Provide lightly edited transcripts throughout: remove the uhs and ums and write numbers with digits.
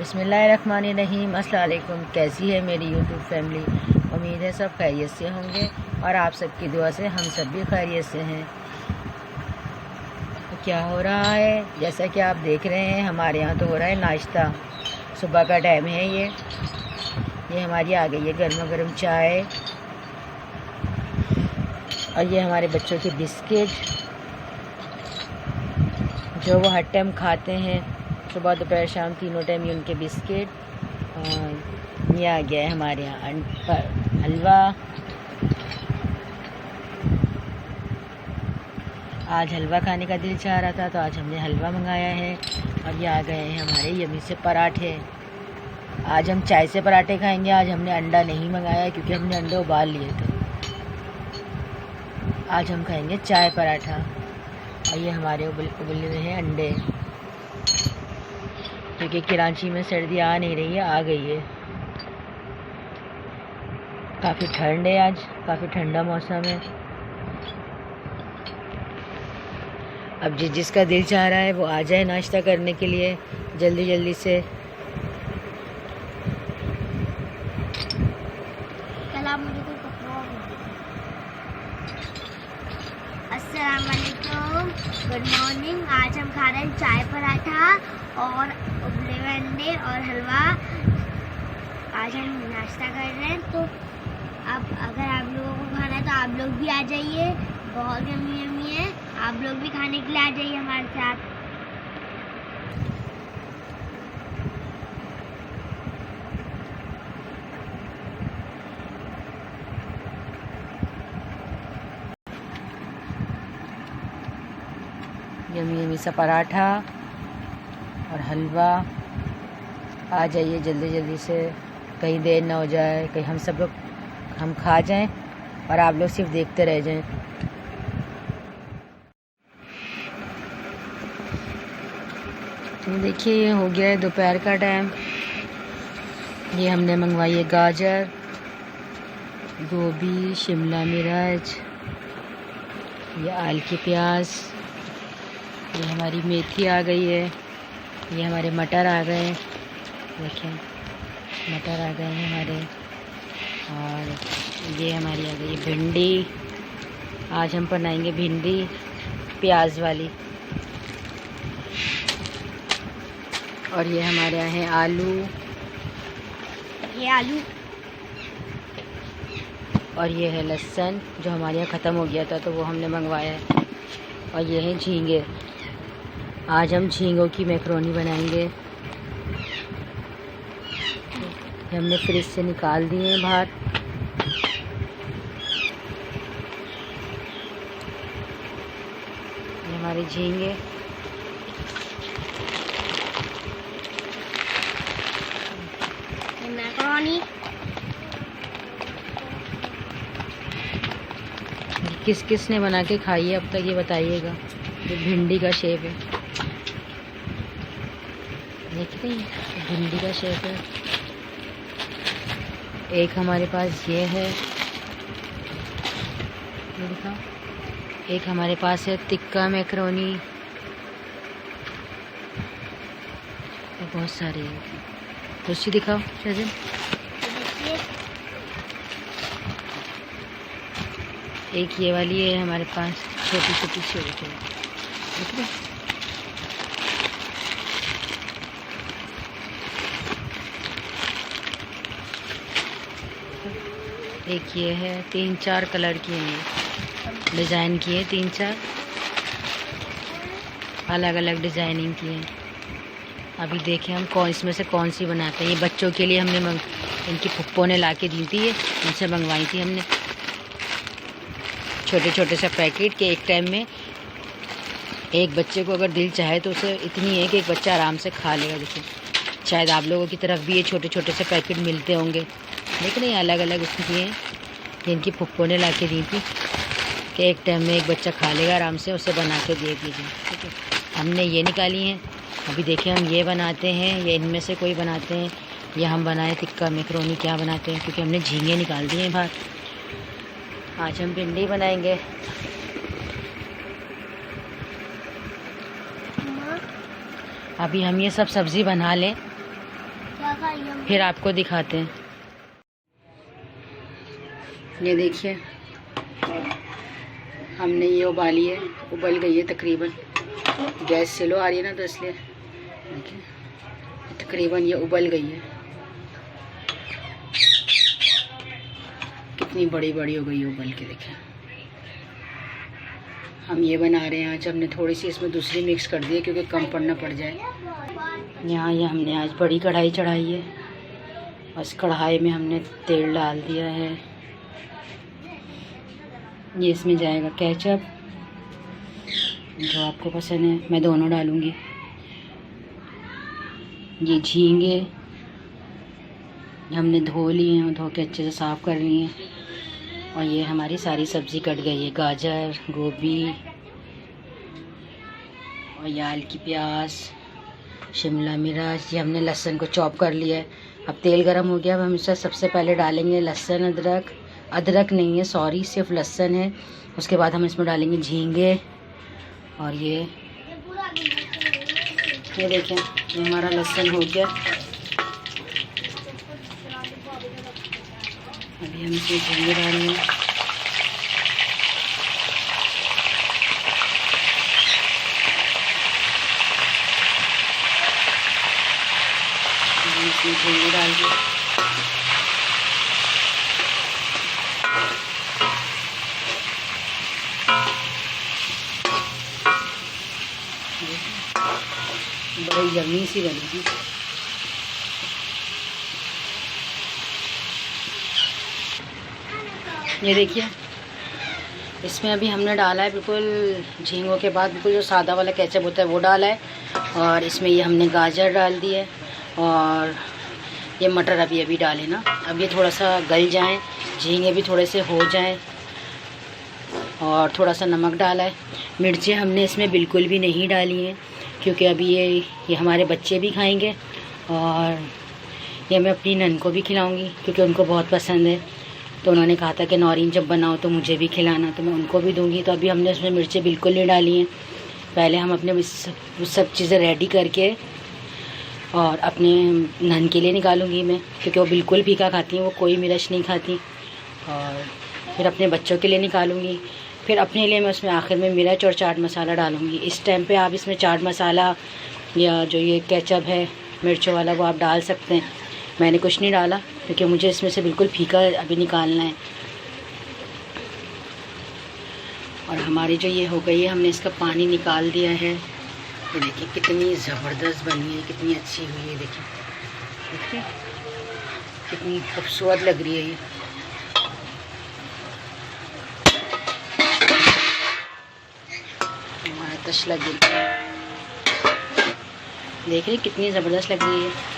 बिस्मिल्लाहिर्रहमानिर्रहीम। अस्सलाम वालेकुम। कैसी है मेरी यूट्यूब फैमिली? उम्मीद है सब खैरियत से होंगे और आप सबकी दुआ से हम सब भी खैरियत से हैं। तो क्या हो रहा है, जैसा कि आप देख रहे हैं, हमारे यहाँ तो हो रहा है नाश्ता। सुबह का टाइम है। ये हमारी आ गई है गर्मा गर्म चाय और ये हमारे बच्चों के बिस्किट जो वो हर टाइम खाते हैं, सुबह दोपहर शाम तीनों टाइम ये उनके बिस्किट। और ये आ गया है हमारे यहाँ हलवा। आज हलवा खाने का दिल चाह रहा था तो आज हमने हलवा मंगाया है। और ये आ गए हैं हमारे यम्मी से पराठे। आज हम चाय से पराठे खाएंगे। आज हमने अंडा नहीं मंगाया क्योंकि हमने अंडे उबाल लिए थे। आज हम खाएंगे चाय पराठा। और ये हमारे उबले हुए हैं अंडे, क्योंकि कराची में सर्दी आ नहीं रही है, आ गई है। काफ़ी ठंड है, आज काफ़ी ठंडा मौसम है। अब जिसका दिल चाह रहा है वो आ जाए नाश्ता करने के लिए जल्दी जल्दी से। अस्सलाम वालेकुम, गुड मॉर्निंग। आज हम खा रहे हैं चाय पराठा और उबले हुए अंडे और हलवा। आज हम नाश्ता कर रहे हैं। तो अब अगर आप लोगों को खाना है तो आप लोग भी आ जाइए। बहुत यम्मी यम्मी है, आप लोग भी खाने के लिए आ जाइए हमारे साथ। यम्मी यम्मी सा पराठा और हलवा। आ जाइए जल्दी जल्दी से, कहीं देर ना हो जाए, कहीं हम खा जाएं और आप लोग सिर्फ देखते रह जाएं। तो देखिए ये हो गया है दोपहर का टाइम। ये हमने मंगवाई है गाजर, गोभी, शिमला मिर्च, ये आल की प्याज, ये हमारी मेथी आ गई है, ये हमारे मटर आ गए हैं। देखें मटर आ गए हैं हमारे। और ये हमारी आ गई है भिंडी। आज हम बनाएंगे भिंडी प्याज वाली। और ये हमारे यहाँ है आलू, ये आलू और ये है लहसुन जो हमारे यहाँ ख़त्म हो गया था तो वो हमने मंगवाया है। और ये हैं झींगे। आज हम झींगों की मैकरोनी बनाएंगे। हमने फ्रिज से निकाल दिए हैं बाहर। ये हमारे झींगे। मैकरोनी। किस किस ने बना के खाई है अब तक ये बताइएगा। ये भिंडी का शेप है, देख रही हैं, भिंडी का शेप है। एक हमारे पास ये है, ये दिखाओ। एक हमारे पास है टिक्का मैकरोनी। बहुत सारे हैं, दूसरी दिखाओ शजन। एक ये वाली है हमारे पास, छोटी छोटी छोटी। देख रहे? एक ये है, 3-4 कलर की है, डिज़ाइन की है, 3-4 अलग अलग डिज़ाइनिंग की है। अभी देखें हम इसमें से कौन सी बनाते हैं। ये बच्चों के लिए हमने इनकी फुप्पो ने ला के दी थी, ये उनसे मंगवाई थी हमने। छोटे छोटे से पैकेट के एक टाइम में एक बच्चे को अगर दिल चाहे तो उसे इतनी है कि एक बच्चा आराम से खा लेगा। देखिए शायद आप लोगों की तरफ भी ये छोटे छोटे से पैकेट मिलते होंगे, लेकिन ये अलग अलग उसकी हैं। ये इनकी फुप्पो ने ला के दी थी कि एक टाइम में एक बच्चा खा लेगा आराम से, उसे बना के दे दीजिए। ठीक है, हमने ये निकाली हैं। अभी देखिए हम ये बनाते हैं या इनमें से कोई बनाते हैं, या हम बनाए टिक्का मैकरोनी, क्या बनाते हैं, क्योंकि हमने झींगे निकाल दिए हैं बाहर। आज हम भिंडी बनाएंगे। अभी हम ये सब सब्ज़ी बना लें, दिखाइए। फिर आपको दिखाते हैं। ये देखिए हमने ये उबाली है, उबल गई है तकरीबन। गैस स्लो आ रही है ना तो इसलिए देखिए तकरीबन ये उबल गई है। कितनी बड़ी बड़ी हो गई है उबल के, देखिए। हम ये बना रहे हैं आज। हमने थोड़ी सी इसमें दूसरी मिक्स कर दी है क्योंकि कम पड़ना पड़ जाए। यहाँ ये हमने आज बड़ी कढ़ाई चढ़ाई है। बस कढ़ाई में हमने तेल डाल दिया है। ये इसमें जाएगा केचप, जो आपको पसंद है, मैं दोनों डालूँगी। ये झींगे हमने धो लिए हैं, धो के अच्छे से साफ़ कर लिए हैं। और ये हमारी सारी सब्ज़ी कट गई है, गाजर, गोभी और ये आल की प्याज, शिमला मिर्च। ये हमने लहसुन को चॉप कर लिया है। अब तेल गरम हो गया। अब हम इसमें सबसे पहले डालेंगे लहसुन, अदरक नहीं है, सॉरी, सिर्फ लहसुन है। उसके बाद हम इसमें डालेंगे झींगे। और ये देखें, ये हमारा लहसुन हो गया। अभी हम इसमें झींगे डालेंगे। इसमें झींगे डाल दिए। बड़ी यम्मी सी बनेगी। ये देखिए इसमें अभी हमने डाला है बिल्कुल झींगों के बाद बिल्कुल जो सादा वाला केचप होता है वो डाला है। और इसमें ये हमने गाजर डाल दी है और ये मटर अभी डाले ना। अब ये थोड़ा सा गल जाएं, झींगे भी थोड़े से हो जाएं। और थोड़ा सा नमक डाला है। मिर्चें हमने इसमें बिल्कुल भी नहीं डाली हैं क्योंकि अभी ये हमारे बच्चे भी खाएंगे और ये मैं अपनी नन को भी खिलाऊंगी क्योंकि उनको बहुत पसंद है। तो उन्होंने कहा था कि नौरीन जब बनाओ तो मुझे भी खिलाना, तो मैं उनको भी दूंगी। तो अभी हमने उसमें मिर्चें बिल्कुल नहीं डाली हैं। पहले हम अपने सब चीज़ें रेडी करके और अपने नन के लिए निकालूंगी मैं, क्योंकि वो बिल्कुल फीका खाती हैं, वो कोई मिर्च नहीं खाती। और फिर अपने बच्चों के लिए निकालूंगी। फिर अपने लिए मैं उसमें आखिर में मिर्च और चाट मसाला डालूंगी। इस टाइम पे आप इसमें चाट मसाला या जो ये केचप है मिर्चों वाला वो आप डाल सकते हैं। मैंने कुछ नहीं डाला क्योंकि मुझे इसमें से बिल्कुल फीका अभी निकालना है। और हमारी जो ये हो गई है, हमने इसका पानी निकाल दिया है। ये देखिए कितनी ज़बरदस्त बनी है, कितनी अच्छी हुई है। देखिए कितनी खूबसूरत लग रही है ये। हमारा तश लग गई, देख रही कितनी ज़बरदस्त लग रही है।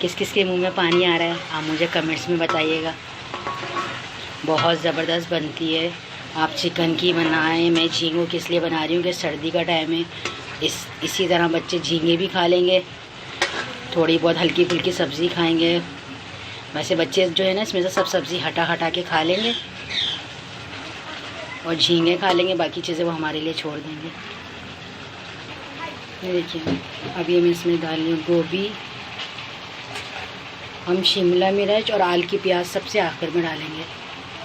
किस किस के मुंह में पानी आ रहा है आप मुझे कमेंट्स में बताइएगा। बहुत ज़बरदस्त बनती है। आप चिकन की बनाएं, मैं झींगों की इसलिए बना रही हूँ कि सर्दी का टाइम है। इसी तरह बच्चे झींगे भी खा लेंगे, थोड़ी बहुत हल्की फुल्की सब्ज़ी खाएंगे। वैसे बच्चे जो है ना इसमें से सब सब्ज़ी हटा के खा लेंगे और झींगे खा लेंगे, बाकी चीज़ें वो हमारे लिए छोड़ देंगे। ये देखिए अभी हम इसमें डाल रही हूँ गोभी। हम शिमला मिर्च और आल की प्याज सबसे आखिर में डालेंगे।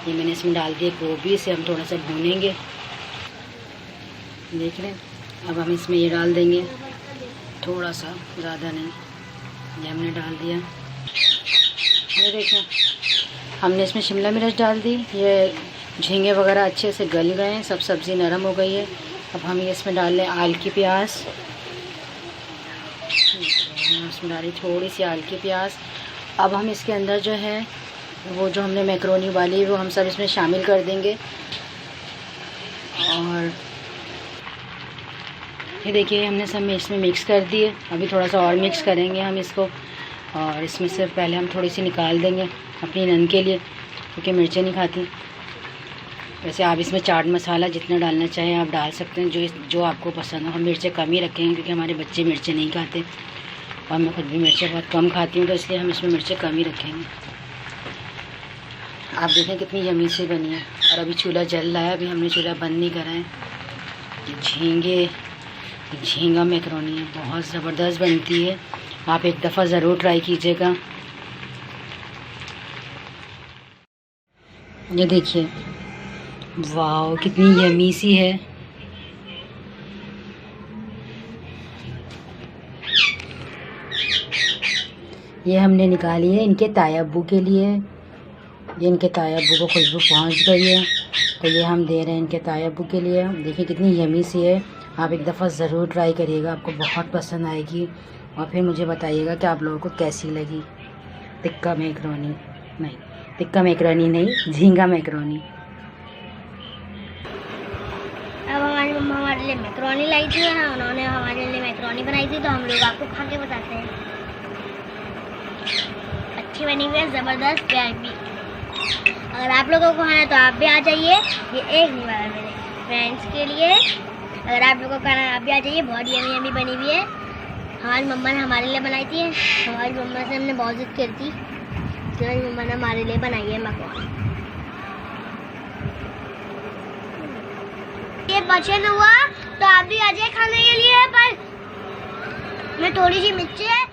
ये मैंने इसमें डाल दिया गोभी, से हम थोड़ा सा भूनेंगे। देख रहे हैं, अब हम इसमें ये डाल देंगे थोड़ा सा, ज़्यादा नहीं। ये हमने डाल दिया। ये देखें हमने इसमें शिमला मिर्च डाल दी। ये झींगे वगैरह अच्छे से गल गए हैं, सब सब्ज़ी नरम हो गई है। अब हम ये इसमें डाल लें आल की प्याज। इसमें डाली थोड़ी सी आल की प्याज। अब हम इसके अंदर जो है वो जो हमने मैक्रोनी उबाली वो हम सब इसमें शामिल कर देंगे। और ये देखिए हमने सब इसमें मिक्स कर दिए। अभी थोड़ा सा और मिक्स करेंगे हम इसको। और इसमें से पहले हम थोड़ी सी निकाल देंगे अपनी नन के लिए, क्योंकि मिर्चें नहीं खाती। वैसे आप इसमें चाट मसाला जितना डालना चाहें आप डाल सकते हैं, जो आपको पसंद हो। हम मिर्चें कम ही रखेंगे क्योंकि हमारे बच्चे मिर्चें नहीं खाते और मैं खुद भी मिर्चें बहुत कम खाती हूँ, तो इसलिए हम इसमें मिर्चें कम ही रखेंगे। आप देखें कितनी यम्मी से बनी है। और अभी चूल्हा जल रहा है, अभी हमने चूल्हा बंद नहीं करा है। झींगा मैक्रोनी है, बहुत ज़बरदस्त बनती है। आप एक दफ़ा ज़रूर ट्राई कीजिएगा। ये देखिए, वाह कितनी यमी सी है। ये हमने निकाली है इनके ताया अब्बू के लिए। ये इनके ताया अब्बू को खुशबू पहुंच गई है, तो ये हम दे रहे हैं इनके ताया अब्बू के लिए। देखिए कितनी यमी सी है। आप एक दफ़ा ज़रूर ट्राई करिएगा, आपको बहुत पसंद आएगी। और फिर मुझे बताइएगा कि आप लोगों को कैसी लगी। टिक्का मैकरोनी नहीं, टिक्का मैकरोनी नहीं, झींगा मैकरोनी। अब हमारी मम्मा हमारे लिए मैकरोनी लाई थी, उन्होंने हमारे लिए मैकरोनी बनाई थी, तो हम लोग आपको खा के बताते हैं। अच्छी बनी हुई है, ज़बरदस्त, प्यारी। अगर आप लोगों को खाना है तो आप भी आ जाइए। ये एक नहीं वाला मेरे फ्रेंड्स के लिए। अगर आप लोगों को खाना है आप भी आ जाइए। बहुत यमी यमी बनी हुई है। हमारी मम्मा ने हमारे लिए बनाई थी। हमारी मम्मा से हमने बहुत जिद करी थी, तो हमारी मम्मा ने हमारे लिए बनाई है मैकरोनी। ये पसंद हुआ तो आप भी आ जाइए खाने के लिए। पर मैं थोड़ी सी मिर्ची है